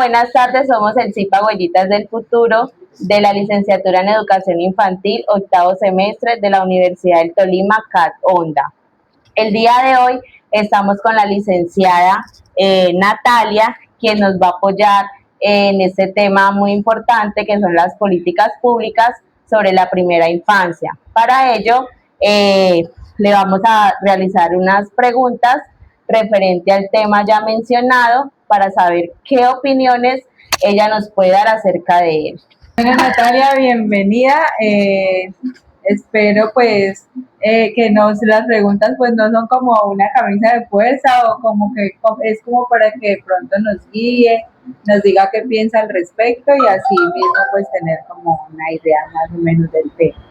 buenas tardes. Somos el CIPA Huellitas del Futuro de la Licenciatura en Educación Infantil, octavo semestre de la Universidad del Tolima, CAT Onda. El día de hoy estamos con la licenciada Natalia, quien nos va a apoyar en este tema muy importante que son las políticas públicas sobre la primera infancia. Para ello, le vamos a realizar unas preguntas referente al tema ya mencionado para saber qué opiniones ella nos puede dar acerca de él. Bueno, Natalia, bienvenida. Espero pues que las preguntas pues no son como una camisa de fuerza o como que es como para que de pronto nos guíe, nos diga qué piensa al respecto y así mismo pues tener como una idea más o menos del tema.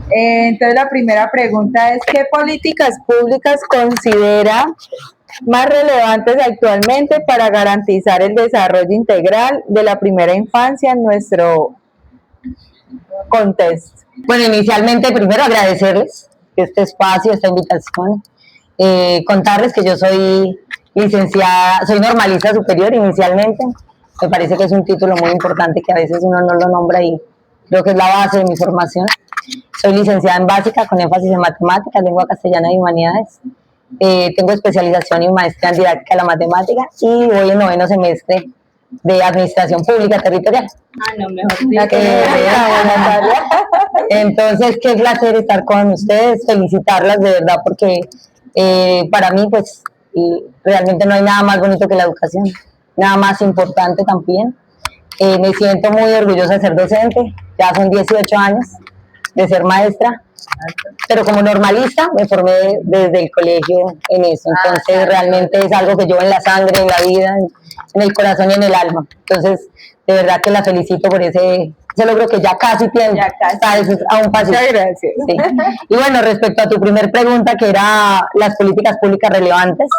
Entonces la primera pregunta es: ¿qué políticas públicas considera más relevantes actualmente para garantizar el desarrollo integral de la primera infancia en nuestro contexto? Bueno, inicialmente primero agradecerles este espacio, esta invitación, contarles que yo soy licenciada, soy normalista superior inicialmente. Me parece que es un título muy importante que a veces uno no lo nombra y creo que es la base de mi formación. Soy licenciada en básica con énfasis en matemáticas, lengua castellana y humanidades. Tengo especialización y maestría en didáctica de la matemática y voy en noveno semestre de administración pública territorial. No, mejor Entonces, qué placer estar con ustedes, felicitarlas de verdad porque para mí pues realmente no hay nada más bonito que la educación, nada más importante también. Me siento muy orgullosa de ser docente, ya son 18 años de ser maestra, pero como normalista me formé desde el colegio en eso, entonces realmente es algo que llevo en la sangre, en la vida, en el corazón y en el alma. Entonces, de verdad que la felicito por ese logro que ya casi tiene, está a un paso. Muchas gracias. Sí. Y bueno, respecto a tu primer pregunta, que era las políticas públicas relevantes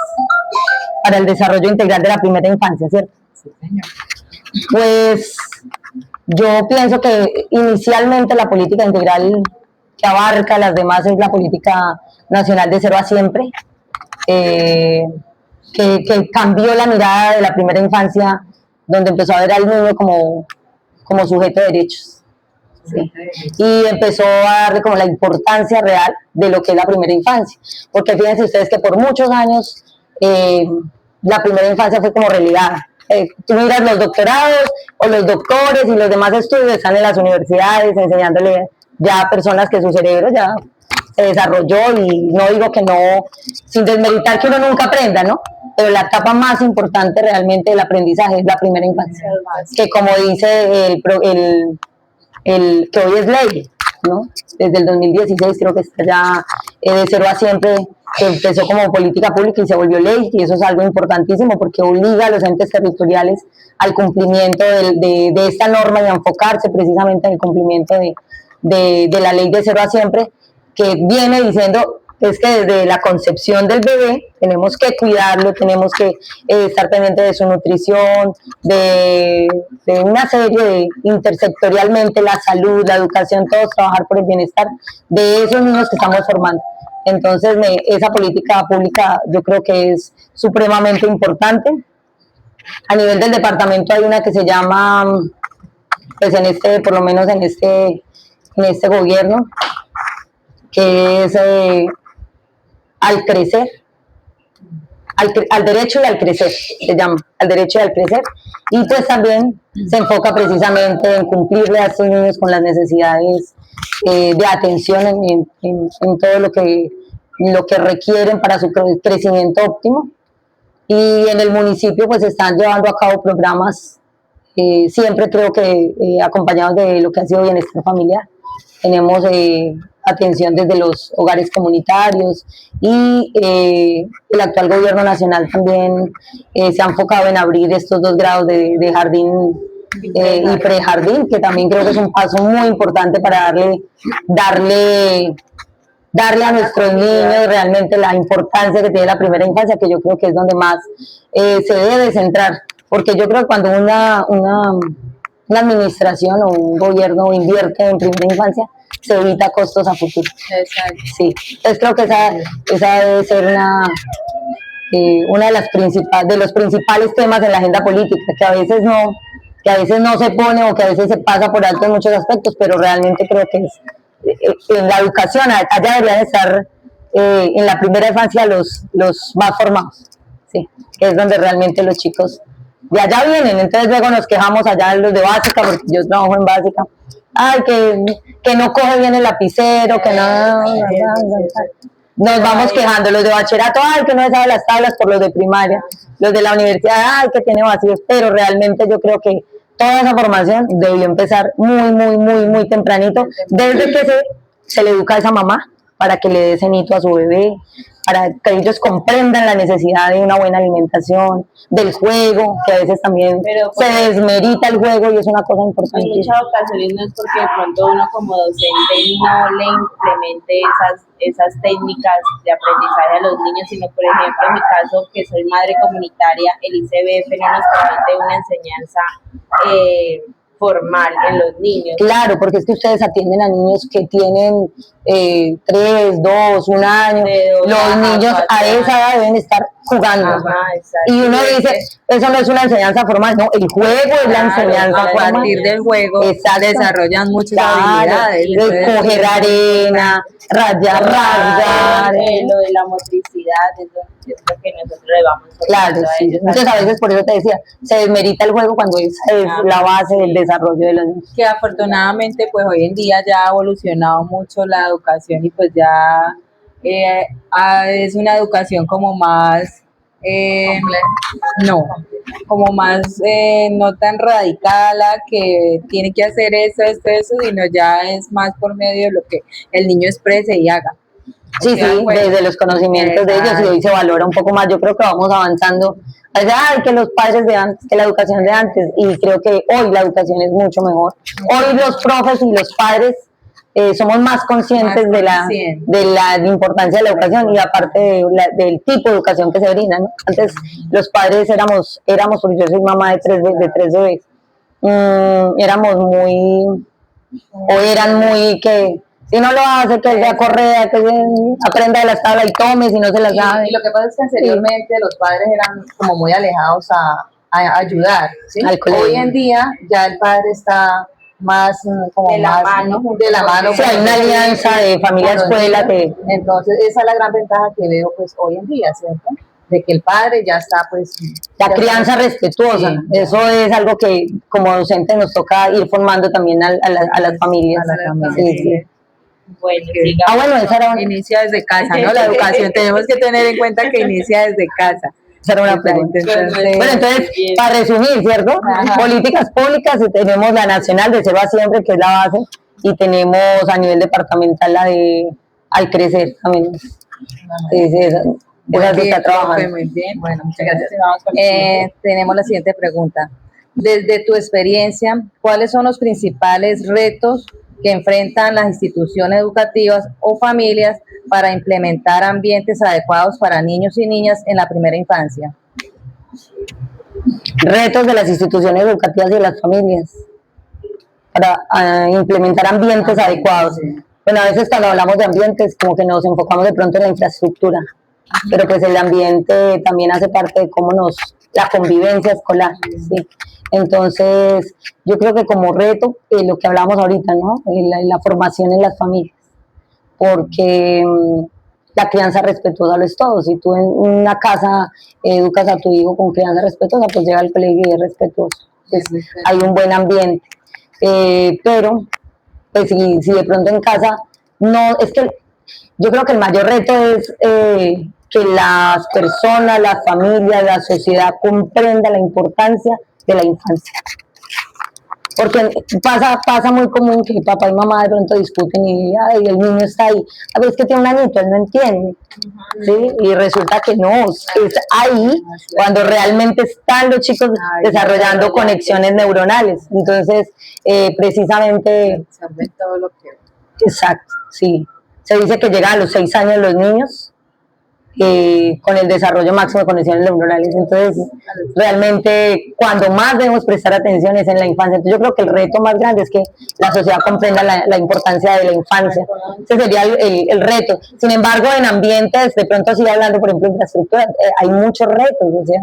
para el desarrollo integral de la primera infancia, ¿cierto? Sí, señor. Pues yo pienso que inicialmente la política integral que abarca las demás es la política nacional de cero a siempre, que cambió la mirada de la primera infancia, donde empezó a ver al niño como sujeto de derechos. Sí. Y empezó a darle como la importancia real de lo que es la primera infancia, porque fíjense ustedes que por muchos años la primera infancia fue como relegada. Tú miras los doctorados o los doctores y los demás estudios están en las universidades enseñándole ya a personas que su cerebro ya se desarrolló, y no digo que no, sin desmeritar que uno nunca aprenda, ¿no? Pero la etapa más importante realmente del aprendizaje es la primera infancia, que como dice el que hoy es ley, ¿no? Desde el 2016 creo que está ya de cero a siempre, que empezó como política pública y se volvió ley, y eso es algo importantísimo porque obliga a los entes territoriales al cumplimiento de esta norma y a enfocarse precisamente en el cumplimiento de la ley de cero a siempre, que viene diciendo es que desde la concepción del bebé tenemos que cuidarlo, tenemos que estar pendientes de su nutrición, de una serie de intersectorialmente la salud, la educación, todos trabajar por el bienestar de esos niños que estamos formando. Entonces esa política pública yo creo que es supremamente importante. A nivel del departamento hay una que se llama, pues por lo menos en este gobierno, que es al crecer, al derecho y al crecer, se llama, al derecho y al crecer, y pues también se enfoca precisamente en cumplirle a estos niños con las necesidades de atención en todo lo que requieren para su crecimiento óptimo. Y en el municipio pues están llevando a cabo programas, siempre creo que acompañados de lo que ha sido bienestar familiar. Tenemos atención desde los hogares comunitarios y el actual gobierno nacional también se ha enfocado en abrir estos 2 grados de jardín y prejardín, que también creo que es un paso muy importante para darle a nuestros niños realmente la importancia que tiene la primera infancia, que yo creo que es donde más se debe centrar, porque yo creo que cuando una administración o un gobierno invierte en primera infancia, se evita costos a futuro. Exacto. Sí, entonces creo que esa debe ser una de las de los principales temas en la agenda política, que a veces no se pone o que a veces se pasa por alto en muchos aspectos, pero realmente creo que es en la educación, allá deberían estar en la primera infancia los más formados, ¿sí? Que es donde realmente los chicos de allá vienen, entonces luego nos quejamos allá los de básica, porque yo trabajo en básica, ay, que no coge bien el lapicero, que no, nos vamos quejando, los de bachillerato, ay, que no sabe las tablas por los de primaria, los de la universidad, ay, que tiene vacíos, pero realmente yo creo que toda esa formación debió empezar muy tempranito, desde que se le educa a esa mamá, para que le dé cenito a su bebé, para que ellos comprendan la necesidad de una buena alimentación, del juego, que a veces también se desmerita el juego y es una cosa importante. En muchas ocasiones no es porque de pronto uno como docente no le implemente esas técnicas de aprendizaje a los niños, sino por ejemplo en mi caso, que soy madre comunitaria, el ICBF no nos permite una enseñanza formal en los niños. Claro, porque es que ustedes atienden a niños que tienen 3, 2, 1 año. Los niños a esa edad deben estar jugando. Ajá, y uno dice, eso no es una enseñanza formal, no, el juego es la enseñanza formal. A partir del juego desarrollan muchas habilidades. Coger arena, rayar. Lo de la motricidad es lo que nosotros le vamos a claro, sí. Entonces a veces por eso te decía, se desmerita el juego cuando esa es la base del desarrollo de los niños. Que afortunadamente pues hoy en día ya ha evolucionado mucho la educación y pues ya es una educación como más como más no tan radical que tiene que hacer eso, sino ya es más por medio de lo que el niño exprese y haga. Sí, desde los conocimientos de ellos, y hoy se valora un poco más. Yo creo que vamos avanzando allá, que los padres de antes, que la educación de antes, y creo que hoy la educación es mucho mejor. Hoy los profes y los padres somos más conscientes de la importancia de la educación y aparte del tipo de educación que se brinda, ¿no? Antes los padres éramos, porque yo soy mamá de tres bebés, eran muy que si no lo hace, que sea correa, que aprenda de las tablas y tome, si no se las sabe. Y lo que pasa es que anteriormente los padres eran como muy alejados a ayudar, ¿sí? Hoy en día ya el padre está más como de la mano. Sí, hay una alianza de familia-escuela. Entonces esa es la gran ventaja que veo pues hoy en día, ¿cierto? De que el padre ya está pues... La crianza respetuosa, sí. Eso es algo que como docente nos toca ir formando también a las familias. Sí. Bueno, bueno, esa era inicia desde casa, ¿no? La educación, tenemos que tener en cuenta que inicia desde casa. Esa era una pregunta. Entonces, para resumir, ¿cierto? Ajá. Políticas públicas, tenemos la nacional de 0 a siempre, que es la base, y tenemos a nivel departamental la de Al Crecer también. Esa está trabajando. Muy bien. Bueno, muchas gracias. Tenemos la siguiente pregunta. Desde tu experiencia, ¿cuáles son los principales retos que enfrentan las instituciones educativas o familias para implementar ambientes adecuados para niños y niñas en la primera infancia? Retos de las instituciones educativas y de las familias para implementar ambientes adecuados. Bueno, a veces cuando hablamos de ambientes como que nos enfocamos de pronto en la infraestructura, pero pues el ambiente también hace parte de la convivencia escolar, ¿sí? Entonces, yo creo que como reto, lo que hablamos ahorita, ¿no? La formación en las familias, porque la crianza respetuosa lo es todo. Si tú en una casa educas a tu hijo con crianza respetuosa, pues llega al colegio y es respetuoso. Pues, hay un buen ambiente. Pero, pues si de pronto en casa, no, es que yo creo que el mayor reto es que las personas, las familias, la sociedad comprenda la importancia de la infancia. Porque pasa muy común que papá y mamá de pronto discuten y el niño está ahí. A veces que tiene un añito, él no entiende. ¿Sí? Y resulta que no, es ahí cuando realmente están los chicos desarrollando conexiones neuronales. Entonces, precisamente... todo lo que... Exacto, sí. Se dice que llegan a los 6 años los niños con el desarrollo máximo de conexiones neuronales. Entonces, realmente, cuando más debemos prestar atención es en la infancia. Entonces, yo creo que el reto más grande es que la sociedad comprenda la importancia de la infancia. Ese sería el reto. Sin embargo, en ambientes, de pronto sigue hablando, por ejemplo, de infraestructura, hay muchos retos, o sea,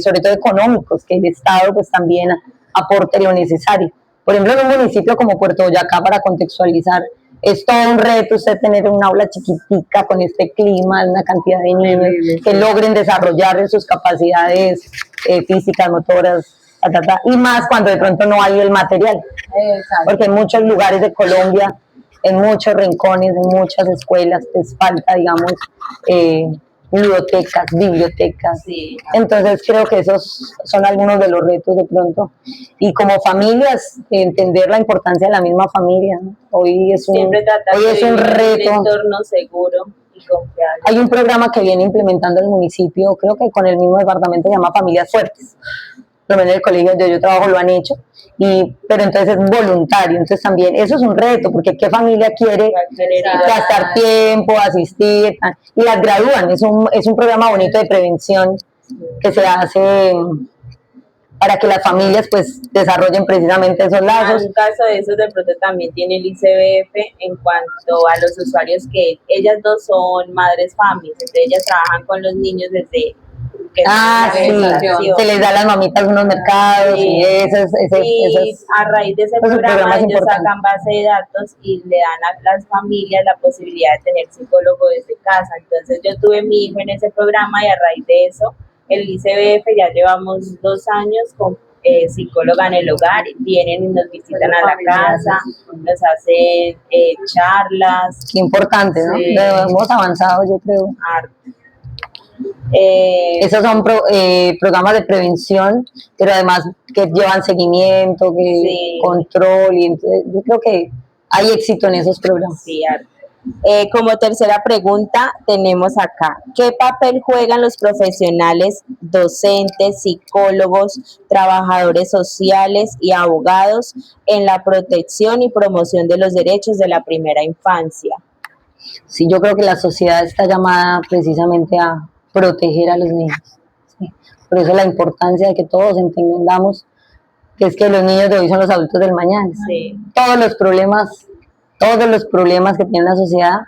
sobre todo económicos, que el Estado pues también aporte lo necesario. Por ejemplo, en un municipio como Puerto Boyacá, para contextualizar, es todo un reto usted tener un aula chiquitica con este clima, una cantidad de niños que logren desarrollar sus capacidades físicas, motoras, y más cuando de pronto no hay el material. Porque en muchos lugares de Colombia, en muchos rincones, en muchas escuelas, les falta, digamos, ludotecas, bibliotecas. Sí. Entonces creo que esos son algunos de los retos de pronto. Y como familias, entender la importancia de la misma familia, ¿no? Hoy es un reto. Un entorno seguro y confiable. Hay un programa que viene implementando el municipio, creo que con el mismo departamento, se llama Familias Fuertes. Por lo menos en el colegio donde yo trabajo lo han hecho, pero entonces es voluntario. Entonces también eso es un reto, porque ¿qué familia quiere gastar tiempo, asistir? Y las gradúan. Es un programa bonito de prevención que se hace para que las familias pues desarrollen precisamente esos lazos. Un caso de eso de pronto también tiene el ICBF en cuanto a los usuarios, que ellas dos son madres familias, entonces ellas trabajan con los niños desde sí, se les da a las mamitas unos mercados, sí, y a raíz de ese programa ellos sacan base de datos y le dan a las familias la posibilidad de tener psicólogo desde casa. Entonces yo tuve mi hijo en ese programa y a raíz de eso el ICBF ya llevamos 2 años con psicóloga en el hogar, vienen y nos visitan a la casa, nos hacen charlas. Qué importante, ¿no? Sí. Hemos avanzado, yo creo. Esos son programas de prevención, pero además que llevan seguimiento, control, y entonces yo creo que hay éxito en esos programas. Sí, como tercera pregunta tenemos acá, ¿qué papel juegan los profesionales, docentes, psicólogos, trabajadores sociales y abogados en la protección y promoción de los derechos de la primera infancia? Sí, yo creo que la sociedad está llamada precisamente a proteger a los niños. ¿Sí? Por eso la importancia de que todos entendamos que es que los niños de hoy son los adultos del mañana. Sí. Todos los problemas que tiene la sociedad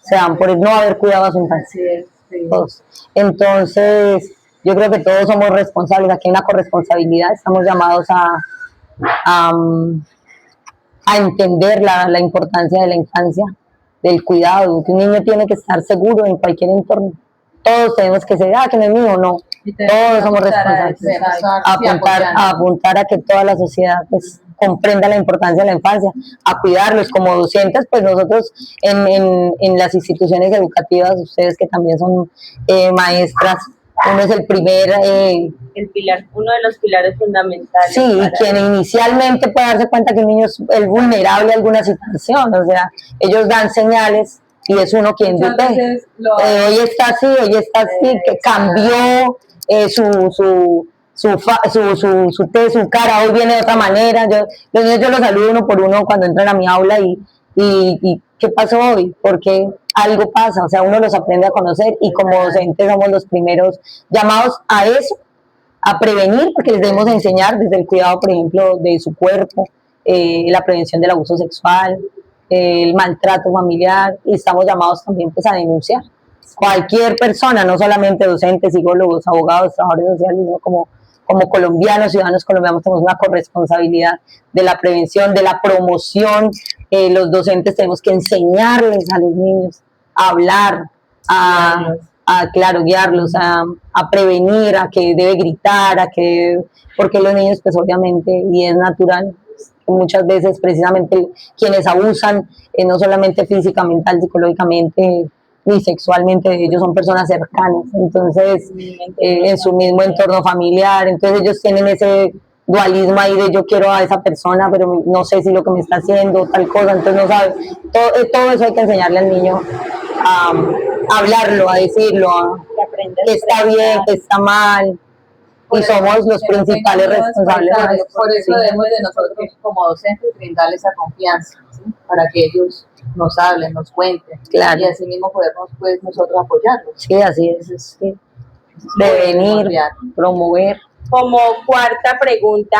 se dan por no haber cuidado a su infancia. Sí. Todos. Entonces, yo creo que todos somos responsables, aquí hay una corresponsabilidad, estamos llamados a entender la importancia de la infancia, del cuidado, que un niño tiene que estar seguro en cualquier entorno. Todos tenemos que ser, que no es mío, no. Todos somos responsables. Apuntar a que toda la sociedad pues comprenda la importancia de la infancia, a cuidarlos como docentes, pues nosotros en las instituciones educativas, ustedes que también son maestras, uno es el primer... uno de los pilares fundamentales. Sí, y quien inicialmente puede darse cuenta que un niño es vulnerable a alguna situación, o sea, ellos dan señales y es uno quien dice, hoy está así, que cambió su cara, hoy viene de otra manera. Los niños yo los saludo uno por uno cuando entran a mi aula y ¿qué pasó hoy? Porque algo pasa, o sea, uno los aprende a conocer y como docentes somos los primeros llamados a eso, a prevenir, porque les debemos enseñar desde el cuidado, por ejemplo, de su cuerpo, la prevención del abuso sexual, el maltrato familiar, y estamos llamados también pues a denunciar. Cualquier persona, no solamente docentes, psicólogos, abogados, trabajadores sociales, sino como colombianos, ciudadanos colombianos, tenemos una corresponsabilidad de la prevención, de la promoción. Los docentes tenemos que enseñarles a los niños a hablar, guiarlos, a prevenir, a que debe gritar, porque los niños pues obviamente, y es natural, muchas veces precisamente quienes abusan, no solamente física, mental, psicológicamente ni sexualmente de ellos, son personas cercanas, entonces en su mismo entorno familiar, entonces ellos tienen ese dualismo ahí de yo quiero a esa persona pero no sé si lo que me está haciendo tal cosa, entonces no sabe, todo eso hay que enseñarle al niño a hablarlo, a decirlo, que está bien, que está mal, y somos los principales responsables. Por eso debemos de nosotros como docentes brindarles esa confianza. para que ellos nos hablen, nos cuenten, Claro. y así mismo podemos pues nosotros apoyarlos. Sí, así es. Sí. Prevenir, promover. Como cuarta pregunta,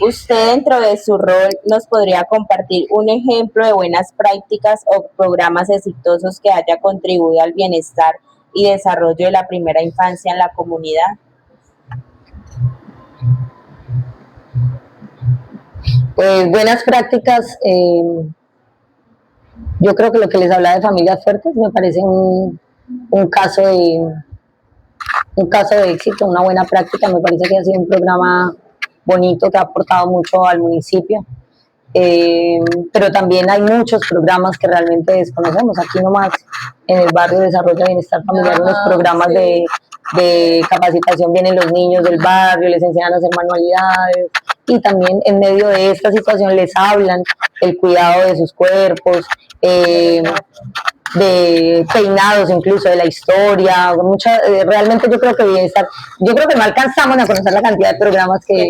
usted dentro de su rol nos podría compartir un ejemplo de buenas prácticas o programas exitosos que haya contribuido al bienestar y desarrollo de la primera infancia en la comunidad. Pues buenas prácticas, yo creo que lo que les hablaba de familias fuertes me parece un caso de éxito, una buena práctica. Me parece que ha sido un programa bonito que ha aportado mucho al municipio, pero también hay muchos programas que realmente desconocemos. Aquí nomás en el barrio de Desarrollo de Bienestar Familiar, unos programas de capacitación, vienen los niños del barrio, les enseñan a hacer manualidades, y también en medio de esta situación les hablan el cuidado de sus cuerpos, de peinados, incluso de la historia, realmente yo creo que no alcanzamos a conocer la cantidad de programas que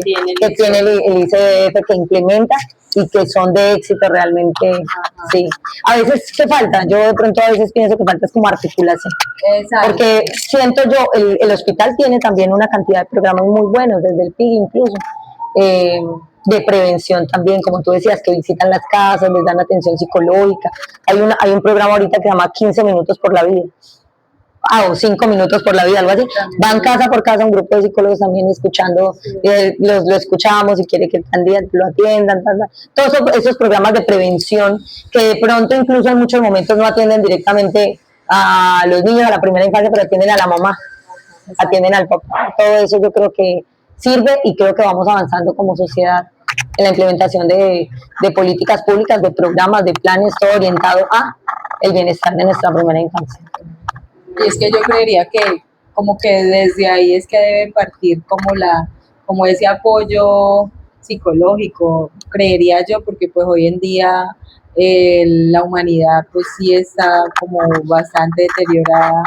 tiene el ICBF, que implementa y que son de éxito realmente. Ajá. Sí. A veces, ¿qué falta? Yo de pronto a veces pienso que falta es como articulación. Exacto. Porque siento yo, el hospital tiene también una cantidad de programas muy buenos, desde el PIG incluso, de prevención también, como tú decías, que visitan las casas, les dan atención psicológica. Hay un programa ahorita que se llama 15 minutos por la vida, o 5 minutos por la vida, algo así. Van casa por casa un grupo de psicólogos también escuchando, lo escuchamos, si quiere que el candidato lo atiendan, todos esos programas de prevención que de pronto incluso en muchos momentos no atienden directamente a los niños, a la primera infancia, pero atienden a la mamá, atienden al papá. Todo eso yo creo que sirve, y creo que vamos avanzando como sociedad en la implementación de políticas públicas, de programas, de planes, todo orientado a el bienestar de nuestra primera infancia. Y es que yo creería que como que desde ahí es que debe partir como ese apoyo psicológico, creería yo, porque pues hoy en día la humanidad pues sí está como bastante deteriorada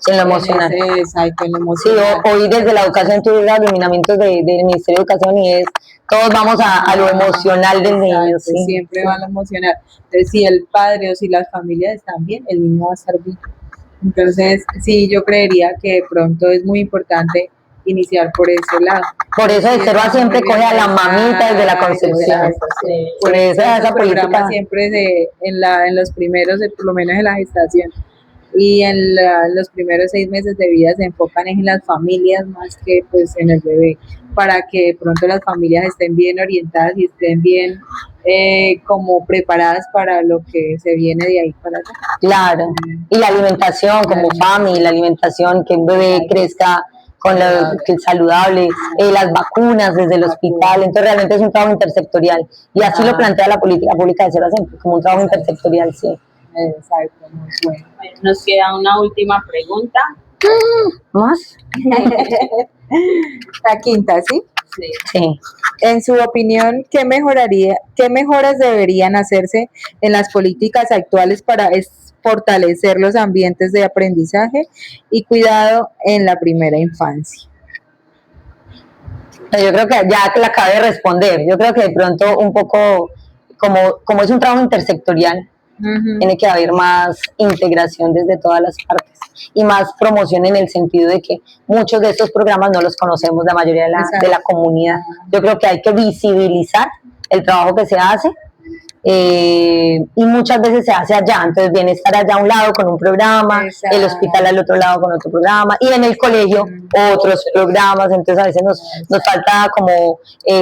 en lo emocional. Exacto, en lo emocional. Sí, hoy desde la educación tuve los lineamientos del Ministerio de Educación, y es todos vamos a lo emocional del niño. Sí, siempre va a lo emocional. Entonces, si el padre o si las familias están bien, el niño va a estar bien. Entonces, sí, yo creería que de pronto es muy importante iniciar por ese lado. Por eso de Cero a Siempre coge a la mamita desde la concepción. Sí. Por eso esa política siempre en los primeros, por lo menos en la gestación, y en los primeros 6 meses de vida se enfocan en las familias más que pues en el bebé, para que de pronto las familias estén bien orientadas y estén bien como preparadas para lo que se viene de ahí para allá. Claro, y la alimentación como familia, la alimentación, que un bebé crezca con lo saludable, las vacunas desde el hospital. Entonces realmente es un trabajo intersectorial, y así lo plantea la política pública de Cero a Siempre, como un trabajo intersectorial, sí. Exacto, muy bueno. Nos queda una última pregunta. ¿Más? La quinta, ¿sí? Sí. En su opinión, ¿qué mejoras deberían hacerse en las políticas actuales para fortalecer los ambientes de aprendizaje y cuidado en la primera infancia? Yo creo que ya la acabé de responder. Yo creo que de pronto un poco, como es un trabajo intersectorial, tiene que haber más integración desde todas las partes y más promoción, en el sentido de que muchos de estos programas no los conocemos la mayoría de la comunidad. Yo creo que hay que visibilizar el trabajo que se hace, y muchas veces se hace allá. Entonces bienestar allá a un lado con un programa, el hospital al otro lado con otro programa, y en el colegio otros programas. Entonces a veces nos falta como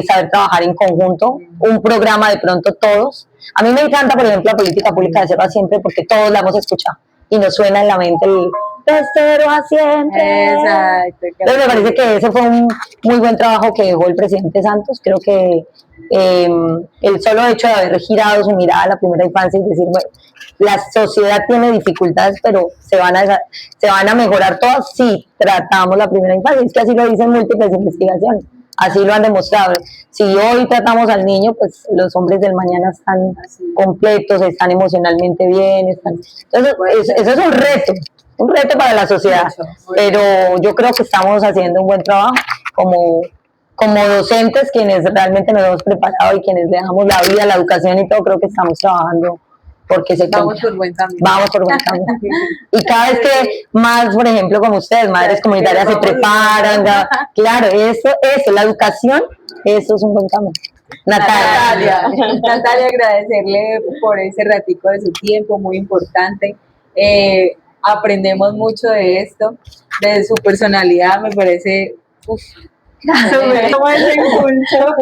saber trabajar en conjunto, un programa de pronto todos. A mí me encanta, por ejemplo, la política pública de Cero a Siempre, porque todos la hemos escuchado y nos suena en la mente el de Cero a Siempre. Exacto. Entonces me parece que ese fue un muy buen trabajo que dejó el presidente Santos. Creo que el solo hecho de haber girado su mirada a la primera infancia y decir, bueno, la sociedad tiene dificultades, pero se van a mejorar todas si tratamos la primera infancia. Es que así lo dicen múltiples investigaciones, así lo han demostrado. Si hoy tratamos al niño, pues los hombres del mañana están completos, están emocionalmente bien. Entonces, eso es un reto para la sociedad, pero yo creo que estamos haciendo un buen trabajo como como docentes, quienes realmente nos hemos preparado y quienes le damos la vida, la educación y todo, creo que estamos trabajando porque se Vamos cumpla. por buen camino. Vamos por buen camino. Y cada vez que más, por ejemplo, como ustedes, madres comunitarias, se preparan, claro, eso, la educación, eso es un buen camino. Natalia, agradecerle por ese ratico de su tiempo, muy importante. Aprendemos mucho de esto, de su personalidad, me parece. Toma ese impulso.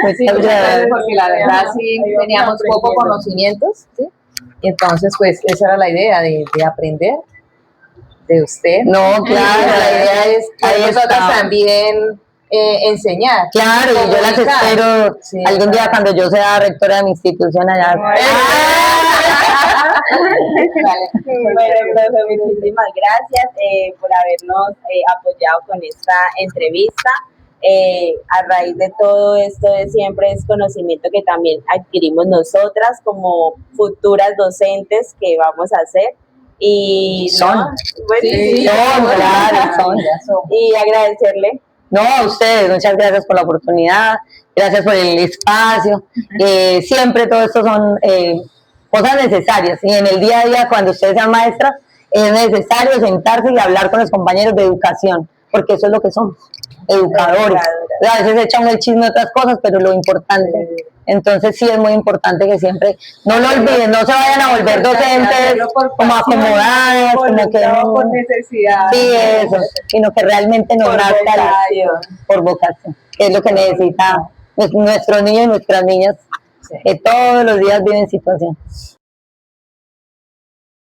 Pues, Sí, porque la verdad sí teníamos poco conocimientos, ¿sí? Y entonces pues esa era la idea de aprender de usted. No, claro, La idea es ahí que nosotros está. también enseñar. Claro, y yo las comunicar. espero Sí, algún día claro. cuando yo sea rectora de mi institución allá. Bueno, profe, muchísimas gracias por habernos apoyado con esta entrevista. A raíz de todo esto de siempre es conocimiento que también adquirimos nosotras como futuras docentes que vamos a hacer. Y Son. ¿no? Bueno, Sí, Son, claro, son. y agradecerle. No, a ustedes, muchas gracias por la oportunidad, gracias por el espacio. Siempre todo esto son cosas necesarias y en el día a día, cuando ustedes sean maestras, es necesario sentarse y hablar con los compañeros de educación, porque eso es lo que somos, educadores. A veces echan el chisme de otras cosas, pero lo importante. Entonces sí es muy importante que siempre no lo olviden, no se vayan a volver docentes como acomodadas, como que no, por necesidad. sí, eso, sino que realmente nos Por nazca vocación. por vocación, que es lo que necesita nuestros niños y nuestras niñas, que todos los días viven situaciones.